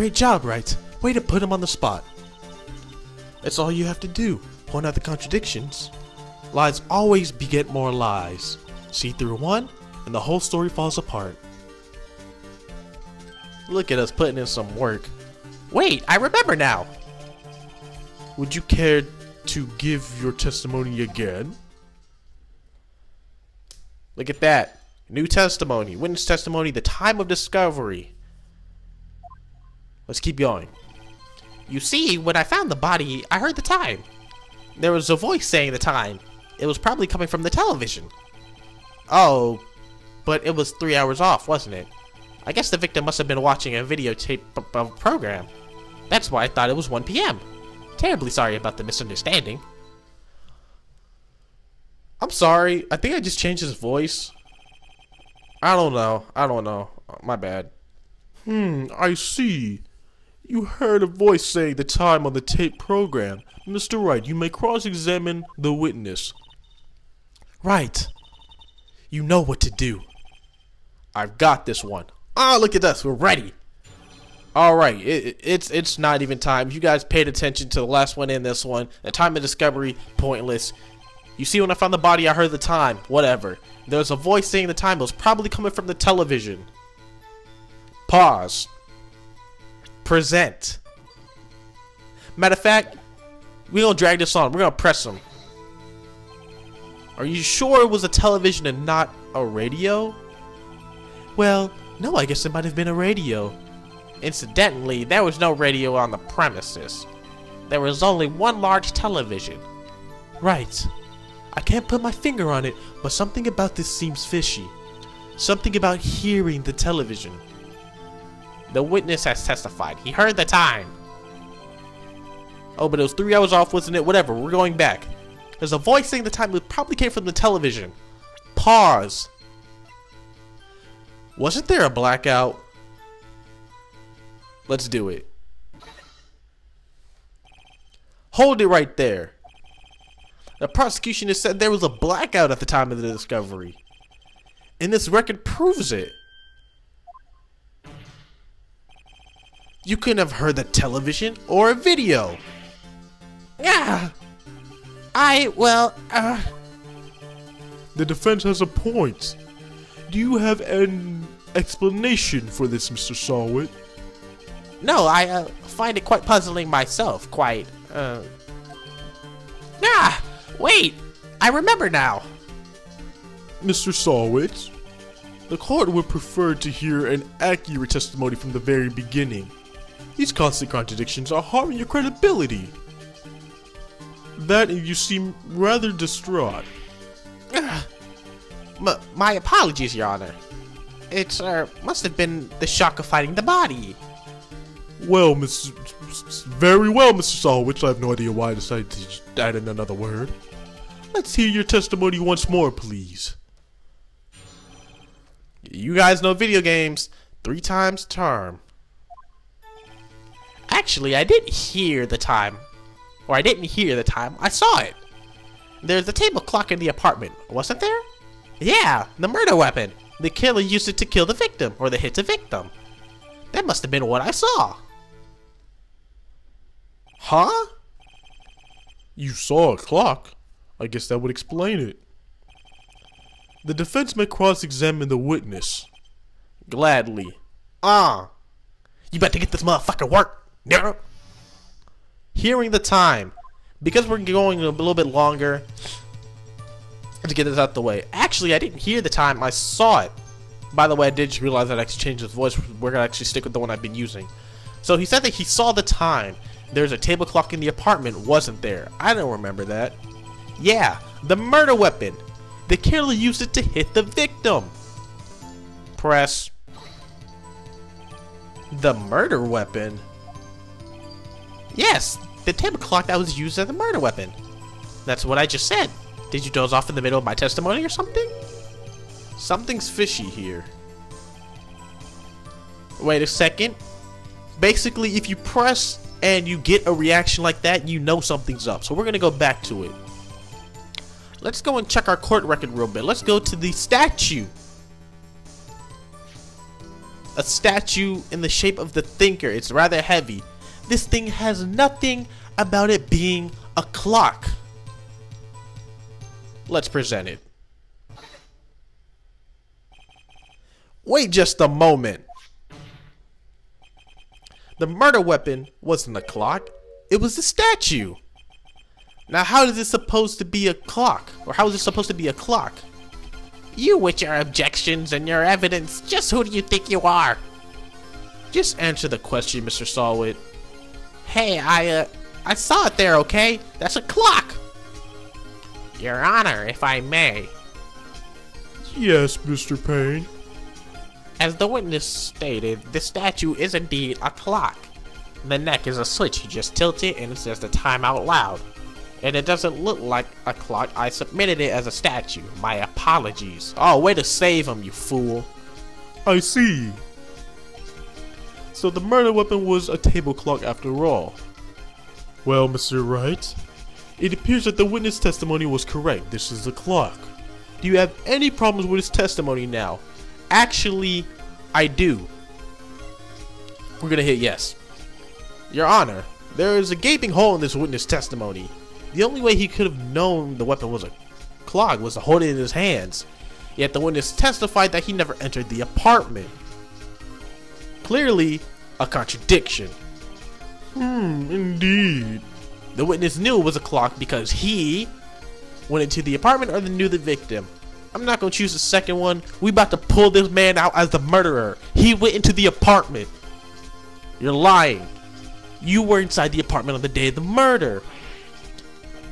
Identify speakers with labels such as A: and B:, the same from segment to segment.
A: Great job, Wright. Way to put him on the spot. That's all you have to do. Point out the contradictions. Lies always beget more lies. See through one, and the whole story falls apart. Look at us putting in some work.
B: Wait, I remember now.
A: Would you care to give your testimony again? Look at that. New testimony. Witness testimony, the time of discovery. Let's keep going.
B: You see, when I found the body, I heard the time.
A: There was a voice saying the time.
B: It was probably coming from the television.
A: Oh, but it was 3 hours off, wasn't it?
B: I guess the victim must have been watching a videotape program. That's why I thought it was 1 p.m. Terribly sorry about the misunderstanding.
A: I'm sorry. I think I just changed his voice. I don't know. My bad. I see. You heard a voice saying the time on the tape program. Mr. Wright, you may cross-examine the witness. Right. You know what to do. I've got this one. Ah, look at us. We're ready. Alright, it's not even time. You guys paid attention to the last one and this one. The time of discovery, pointless. You see, when I found the body, I heard the time. Whatever. There's a voice saying the time. It was probably coming from the television. Pause. Present. Matter of fact, we're gonna drag this on. We're gonna press them. Are you sure it was a television and not a radio? Well, no, I guess it might have been a radio.
B: Incidentally, there was no radio on the premises. There was only one large television.
A: Right. I can't put my finger on it, but something about this seems fishy. Something about hearing the television.
B: The witness has testified. He heard the time.
A: Oh, but it was 3 hours off, wasn't it? Whatever, we're going back. There's a voice saying the time. It probably came from the television. Pause. Wasn't there a blackout? Let's do it. Hold it right there. The prosecution has said there was a blackout at the time of the discovery. And this record proves it. You couldn't have heard the television or a video.
B: Yeah.
A: The defense has a point. Do you have an explanation for this, Mr. Sawit?
B: No, I find it quite puzzling myself. Wait, I remember now.
A: Mr. Sawit, the court would prefer to hear an accurate testimony from the very beginning. These constant contradictions are harming your credibility. That and you seem rather distraught.
B: My apologies, Your Honor. It must have been the shock of finding the body.
A: Well, very well, Mr. Sawit. I have no idea why I decided to add in another word. Let's hear your testimony once more, please. You guys know video games. 3 times charm.
B: Actually, I didn't hear the time. Or I didn't hear the time. I saw it. There's a table clock in the apartment, wasn't there? Yeah, the murder weapon. The killer used it to kill the victim, or to hit the victim. That must have been what I saw.
A: Huh? You saw a clock? I guess that would explain it. The defense may cross-examine the witness. Gladly.
B: You better get this motherfucker work. Yeah.
A: Hearing the time. Because we're going a little bit longer to get this out the way. Actually, I didn't hear the time. I saw it. By the way, I did just realize that I actually changed his voice. We're going to actually stick with the one I've been using. So he said that he saw the time. There's a table clock in the apartment, wasn't there? I don't remember that. Yeah, the murder weapon. The killer used it to hit the victim. Press. The murder weapon?
B: Yes, the table clock that was used as a murder weapon. That's what I just said. Did you doze off in the middle of my testimony or something?
A: Something's fishy here. Wait a second. Basically, if you press and you get a reaction like that, you know something's up. So we're going to go back to it. Let's go and check our court record real bit. Let's go to the statue.
B: a statue in the shape of the Thinker. It's rather heavy. This thing has nothing about it being a clock. Let's present it. Wait just a moment. The murder weapon wasn't a clock. It was a statue. Now how is it supposed to be a clock? Or how is it supposed to be a clock? You with your objections and your evidence, just who do you think you are? Just answer the question, Mr. Sawit. Hey, I saw it there, okay? That's a clock. Your Honor, if I may.
A: Yes, Mr. Payne.
B: As the witness stated, the statue is indeed a clock. The neck is a switch, you just tilt it and it says the time out loud. And it doesn't look like a clock. I submitted it as a statue. My apologies. Oh, way to save him, you fool.
A: I see. So the murder weapon was a table clock after all. Well, Mr. Wright, it appears that the witness testimony was correct. This is a clock.
B: Do you have any problems with his testimony now? Actually, I do. We're gonna hit yes. Your Honor, there is a gaping hole in this witness testimony. The only way he could have known the weapon was a clock was to hold it in his hands. Yet the witness testified that he never entered the apartment. Clearly, a contradiction.
A: Indeed.
B: The witness knew it was a clock because he went into the apartment or knew the victim. I'm not gonna choose the second one. We about to pull this man out as the murderer. He went into the apartment. You're lying. You were inside the apartment on the day of the murder.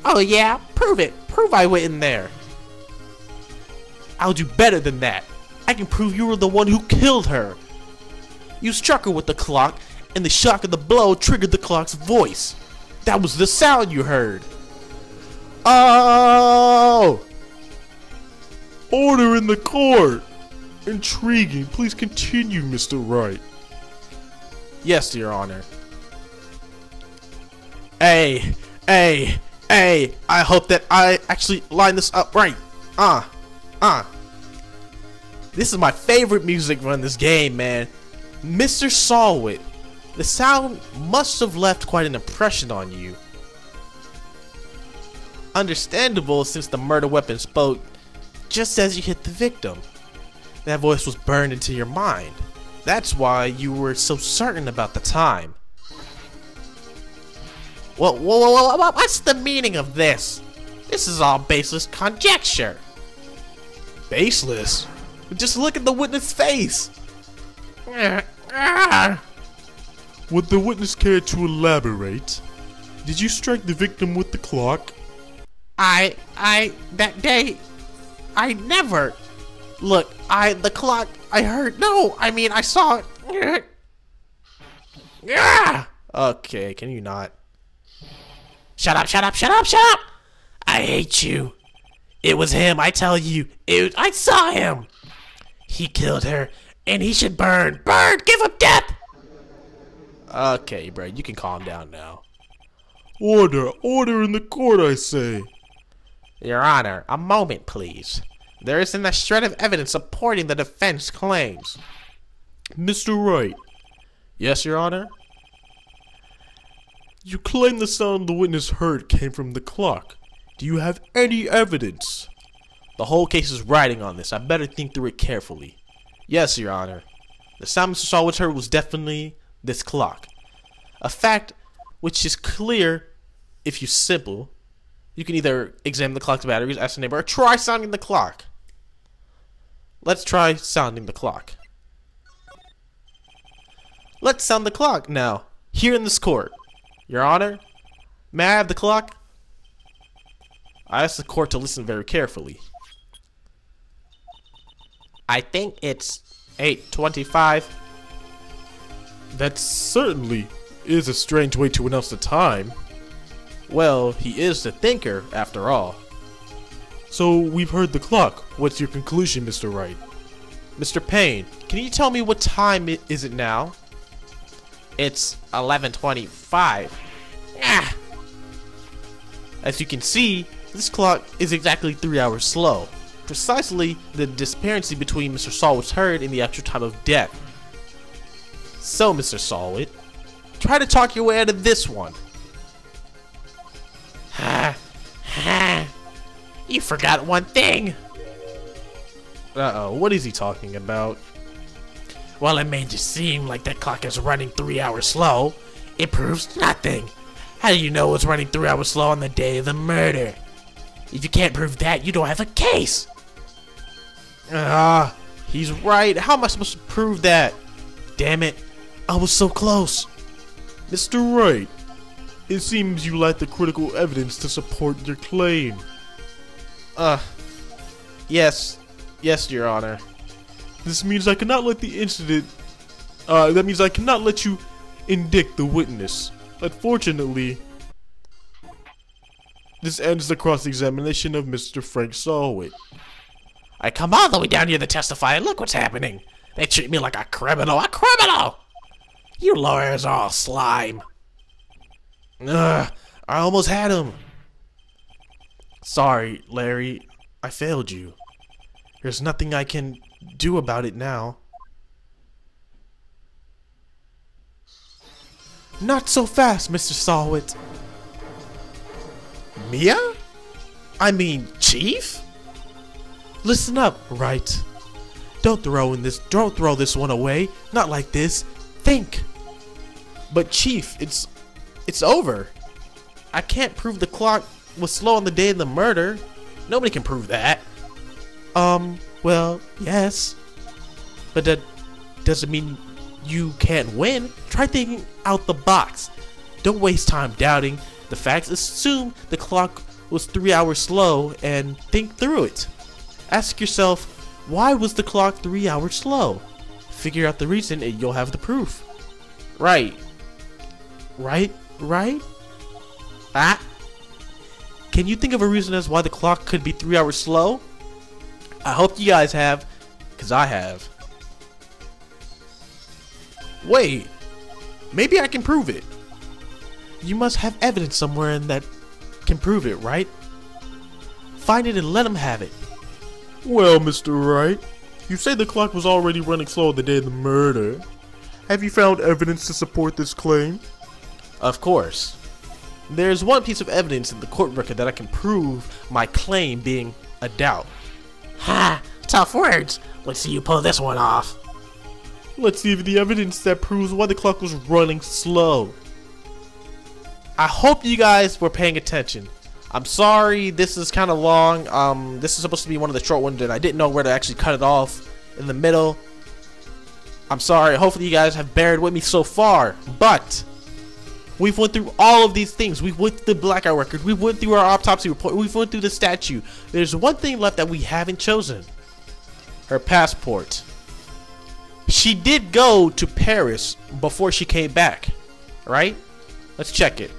B: Oh yeah? Prove it. Prove I went in there. I'll do better than that. I can prove you were the one who killed her. You struck her with the clock, and the shock of the blow triggered the clock's voice. That was the sound you heard. Oh!
A: Order in the court. Intriguing. Please continue, Mr. Wright.
B: Yes, Your Honor. Hey, I hope that I actually line this up right. This is my favorite music from this game, man. Mr. Sawit, the sound must have left quite an impression on you. Understandable, since the murder weapon spoke just as you hit the victim. That voice was burned into your mind. That's why you were so certain about the time. What's the meaning of this? This is all baseless conjecture.
A: Baseless?
B: Just look at the witness' face.
A: Would the witness care to elaborate? Did you strike the victim with the clock?
B: That day, I never. Look, the clock, I heard, no, I mean, I saw it. Okay, can you not? Shut up. I hate you. It was him, I tell you. I saw him. He killed her, and he should burn. Burn! Give him death! Okay, bro, you can calm down now.
A: Order in the court, I say.
B: Your Honor, a moment, please. There isn't a shred of evidence supporting the defense claims.
A: Mr. Wright.
B: Yes, Your Honor?
A: You claim the sound the witness heard came from the clock. Do you have any evidence?
B: The whole case is riding on this. I better think through it carefully. Yes, Your Honor. The sound Mr. Sawit heard was definitely this clock. A fact which is clear if you simple. You can either examine the clock's batteries, ask the neighbor, or try sounding the clock. Let's try sounding the clock. Let's sound the clock now, here in this court. Your Honor, may I have the clock? I ask the court to listen very carefully. I think it's 8:25.
A: That certainly is a strange way to announce the time.
B: Well, he is the thinker, after all.
A: So, we've heard the clock. What's your conclusion, Mr. Wright?
B: Mr. Payne, can you tell me what time is it now? It's 11:25. As you can see, this clock is exactly 3 hours slow. Precisely the disparity between Mr. Sawit's heard and the actual time of death. So, Mr. Solwit, try to talk your way out of this one. You forgot one thing.
A: Uh-oh, what is he talking about?
B: Well, it made you seem like that clock is running 3 hours slow. It proves nothing. How do you know it's running 3 hours slow on the day of the murder? If you can't prove that, you don't have a case.
A: He's right. How am I supposed to prove that?
B: Damn it. I was so close.
A: Mr. Wright, it seems you lack the critical evidence to support your claim.
B: Yes. Yes, Your Honor.
A: This means I cannot let the incident... that means I cannot let you indict the witness. Unfortunately, this ends the cross-examination of Mr. Frank Solwit.
B: I come all the way down here to testify, and look what's happening. They treat me like a criminal. A criminal! You lawyers are all slime.
A: I almost had him.
B: Sorry, Larry. I failed you. There's nothing I can do about it now. Not so fast, Mr. Solwit.
A: Mia?
B: I mean, Chief? Listen up, Wright. Don't throw this one away. Not like this. Think.
A: But Chief, it's over.
B: I can't prove the clock was slow on the day of the murder. Nobody can prove that. Well, yes. But that doesn't mean you can't win. Try thinking out the box. Don't waste time doubting the facts. Assume the clock was 3 hours slow and think through it. Ask yourself, why was the clock 3 hours slow? Figure out the reason and you'll have the proof.
A: Right.
B: Right? Can you think of a reason as why the clock could be 3 hours slow? I hope you guys have, because I have.
A: Wait, maybe I can prove it.
B: You must have evidence somewhere in that can prove it, right? Find it and let them have it.
A: Well, Mr. Wright, you say the clock was already running slow the day of the murder. Have you found evidence to support this claim?
B: Of course. There's one piece of evidence in the court record that I can prove my claim being a doubt. Ha! Tough words. Let's see you pull this one off.
A: Let's see if the evidence that proves why the clock was running slow.
B: I hope you guys were paying attention. I'm sorry this is kind of long. This is supposed to be one of the short ones and I didn't know where to actually cut it off in the middle. I'm sorry. Hopefully you guys have bared with me so far. But we've went through all of these things. We went through the blackout record. We went through our autopsy report. We went through the statue. There's one thing left that we haven't chosen. Her passport. She did go to Paris before she came back, right? Let's check it.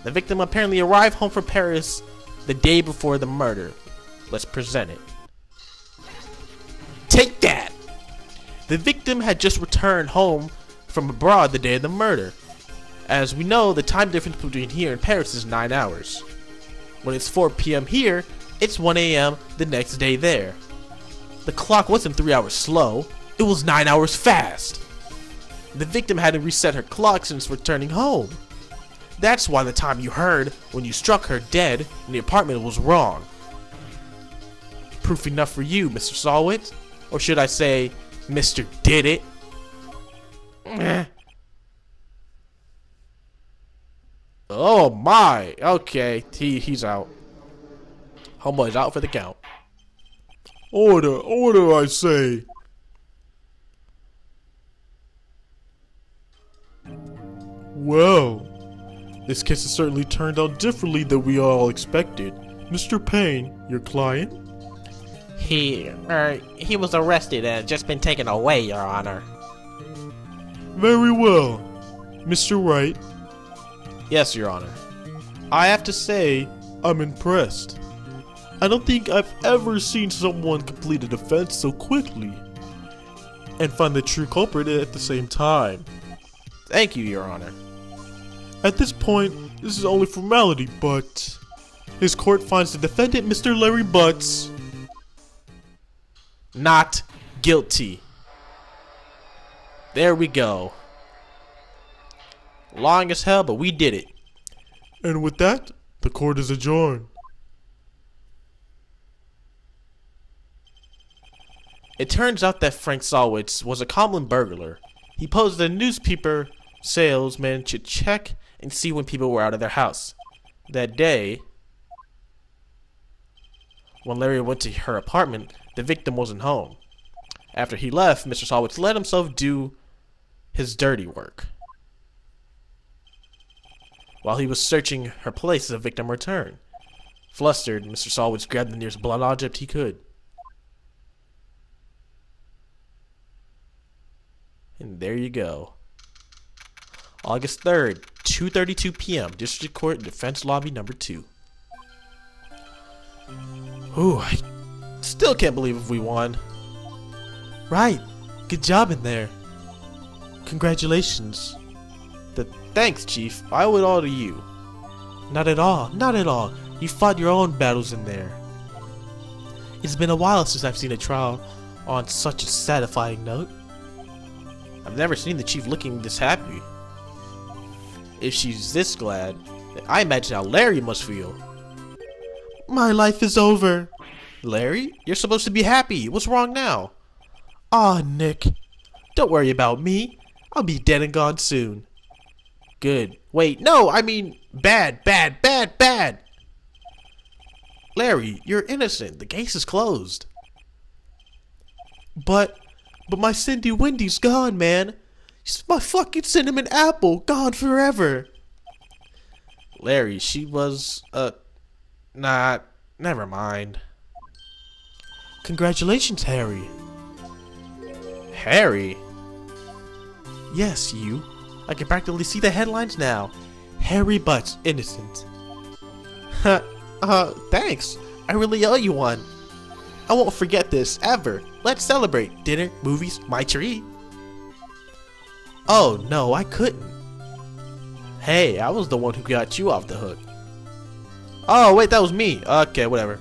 B: The victim apparently arrived home from Paris the day before the murder. Let's present it. Take that! The victim had just returned home from abroad the day of the murder. As we know, the time difference between here and Paris is 9 hours. When it's 4 p.m. here, it's 1 a.m. the next day there. The clock wasn't 3 hours slow, it was 9 hours fast. The victim had to reset her clock since returning home. That's why the time you heard when you struck her dead in the apartment was wrong. Proof enough for you, Mr. Solwit? Or should I say, Mr. Did It? Oh my, okay, he's out. Homeboy's out for the count.
A: Order, I say. Well, this case has certainly turned out differently than we all expected. Mr. Payne, your client?
B: He was arrested and just been taken away, Your Honor.
A: Very well. Mr. Wright?
B: Yes, Your Honor.
A: I have to say, I'm impressed. I don't think I've ever seen someone complete a defense so quickly and find the true culprit at the same time.
B: Thank you, Your Honor.
A: At this point, this is only formality, but his court finds the defendant, Mr. Larry Butts,
B: not guilty. There we go. Long as hell, but we did it.
A: And with that, the court is adjourned.
B: It turns out that Frank Salwitz was a common burglar. He posed as a newspaper salesman to check and see when people were out of their house. That day, when Larry went to her apartment, the victim wasn't home. After he left, Mr. Salwitz let himself do his dirty work. While he was searching her place, the victim returned. Flustered, Mr. Salwitz grabbed the nearest blunt object he could. And there you go. August 3rd, 2:32 p.m. District Court, Defense Lobby number 2. Ooh, I still can't believe if we won. Right. Good job in there. Congratulations. Thanks, Chief. I owe it all to you. Not at all. Not at all. You fought your own battles in there. It's been a while since I've seen a trial on such a satisfying note. I've never seen the Chief looking this happy. If she's this glad, I imagine how Larry must feel. My life is over. Larry, you're supposed to be happy. What's wrong now? Aw, Nick. Don't worry about me. I'll be dead and gone soon. Good. Wait, no, I mean bad. Larry, you're innocent. The case is closed. But my Cindy Wendy's gone, man. She's my fucking cinnamon apple, gone forever. Larry, she was, never mind. Congratulations, Harry. Harry? Yes, you. I can practically see the headlines now. Harry Butts, innocent. Thanks. I really owe you one. I won't forget this, ever. Let's celebrate. Dinner, movies, my treat. Oh, no, I couldn't. Hey, I was the one who got you off the hook. Oh, wait, that was me. Okay, whatever.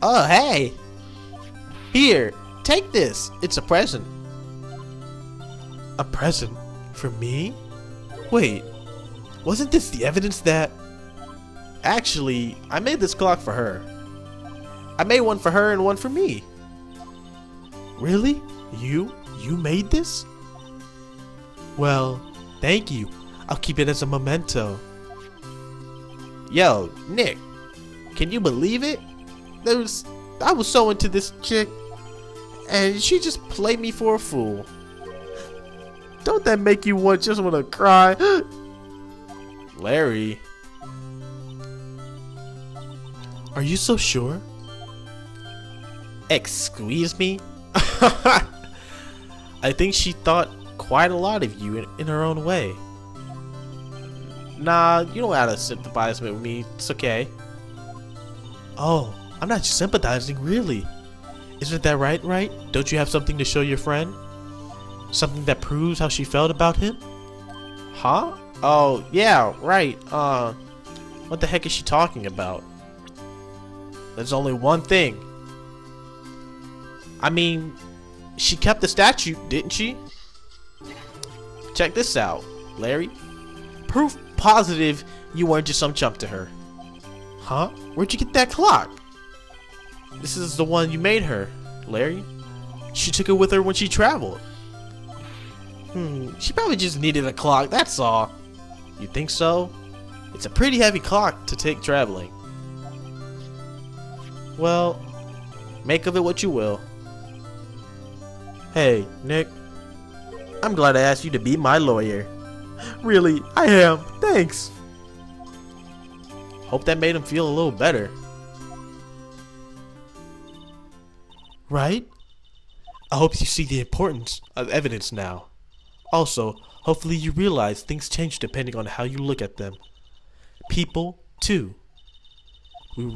B: Oh, hey. Here, take this. It's a present. A present? For me? Wait, wasn't this the evidence that... Actually, I made this clock for her. I made one for her and one for me. Really? You made this? Well, thank you. I'll keep it as a memento. Yo, Nick, can you believe it? I was so into this chick, and she just played me for a fool. Don't that make you just want to cry? Larry. Are you so sure? Excuse me? I think she thought quite a lot of you in her own way. Nah, you don't have to sympathize with me. It's okay. Oh, I'm not sympathizing, really. Isn't that right? Don't you have something to show your friend? Something that proves how she felt about him? Huh? Oh, yeah, right. What the heck is she talking about? There's only one thing. I mean, she kept the statue, didn't she? Check this out, Larry. Proof positive you weren't just some chump to her. Huh? Where'd you get that clock? This is the one you made her, Larry. She took it with her when she traveled. She probably just needed a clock, that's all. You think so? It's a pretty heavy clock to take traveling. Well, make of it what you will. Hey, Nick. I'm glad I asked you to be my lawyer. Really, I am. Thanks. Hope that made him feel a little better. Right? I hope you see the importance of evidence now. Also, hopefully you realize things change depending on how you look at them. People, too. We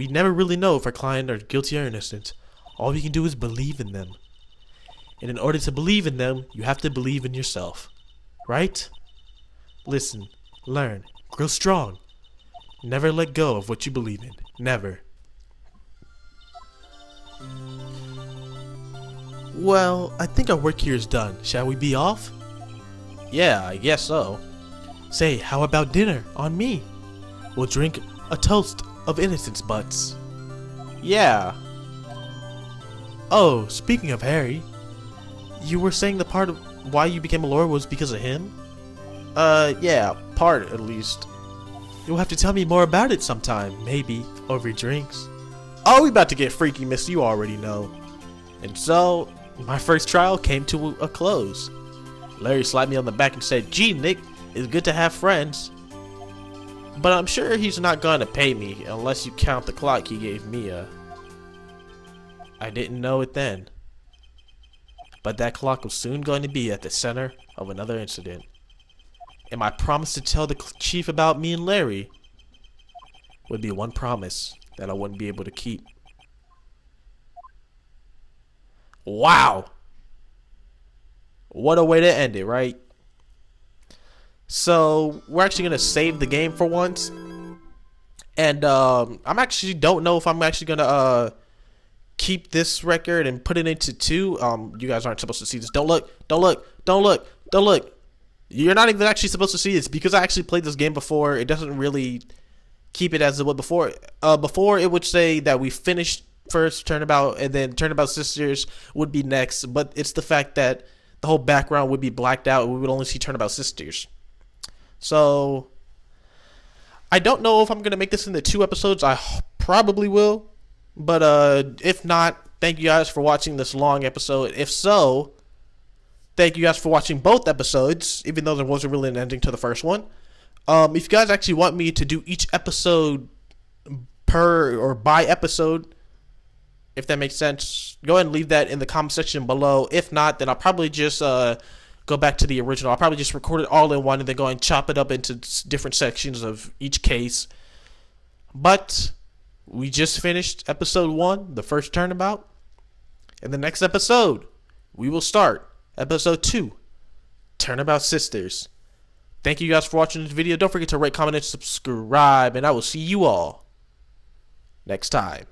B: never really know if our client are guilty or innocent. All we can do is believe in them. And in order to believe in them, you have to believe in yourself. Right? Listen, learn, grow strong. Never let go of what you believe in. Never. Well, I think our work here is done. Shall we be off? Yeah, I guess so. Say, how about dinner on me? We'll drink a toast of innocence butts. Yeah. Oh, speaking of Harry, you were saying the part of why you became a lord was because of him? Yeah, part at least. You'll have to tell me more about it sometime, maybe over drinks. Oh, we about to get freaky, miss, you already know. And so, my first trial came to a close. Larry slapped me on the back and said, "Gee, Nick, it's good to have friends." But I'm sure he's not gonna pay me unless you count the clock he gave Mia. I didn't know it then. But that clock was soon going to be at the center of another incident. And my promise to tell the chief about me and Larry would be one promise that I wouldn't be able to keep. Wow! What a way to end it, right? So, we're actually going to save the game for once. And, I'm actually don't know if I'm actually going to, keep this record and put it into 2. You guys aren't supposed to see this. Don't look. Don't look. Don't look. Don't look. You're not even actually supposed to see this because I actually played this game before. It doesn't really keep it as it was before. Before it would say that we finished first Turnabout and then Turnabout Sisters would be next. But it's the fact that the whole background would be blacked out and we would only see Turnabout Sisters. So, I don't know if I'm going to make this into 2 episodes. I probably will. But if not, thank you guys for watching this long episode. If so, thank you guys for watching both episodes, even though there wasn't really an ending to the first one. If you guys actually want me to do each episode per or by episode, if that makes sense, go ahead and leave that in the comment section below. If not, then I'll probably just go back to the original. I'll probably just record it all in one and then go and chop it up into different sections of each case. But we just finished episode 1, the first Turnabout. In the next episode, we will start episode 2, Turnabout Sisters. Thank you guys for watching this video. Don't forget to rate, comment, and subscribe. And I will see you all next time.